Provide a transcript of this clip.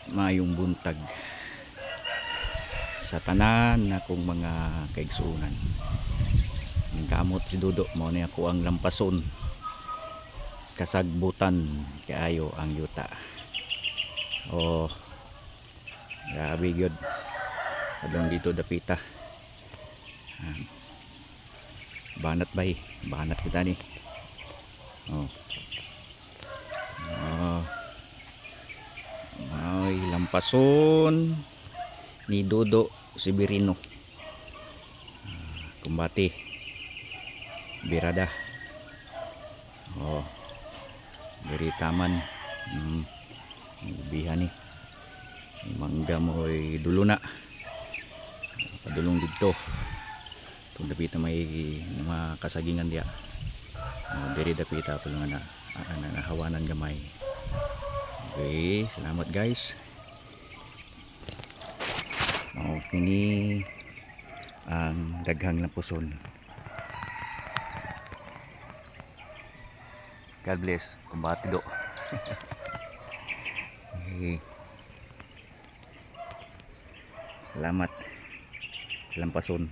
Mayong buntag sa tanan na kong mga kaigsuunan. Ning kamot si Dudo mao ni ako ang lampason. Kasagbutan kaayo ang yuta. Oh, grabe gyud. Adong dito dapita. Banat bay, banat kita ni. Oh. Oh. Ay, lampason ni Dodo Severino. Kumbati birada. Oh, diri taman. Bihan ni mangga mo'y dulo na padulong dito kung dapita may mga kasagingan dia. Diri dapita pa lang na nahawanan gamay. Okay, salamat guys. Kini ang daghang lapuson. God bless. Kumbati do. Okay. Salamat. Lampason.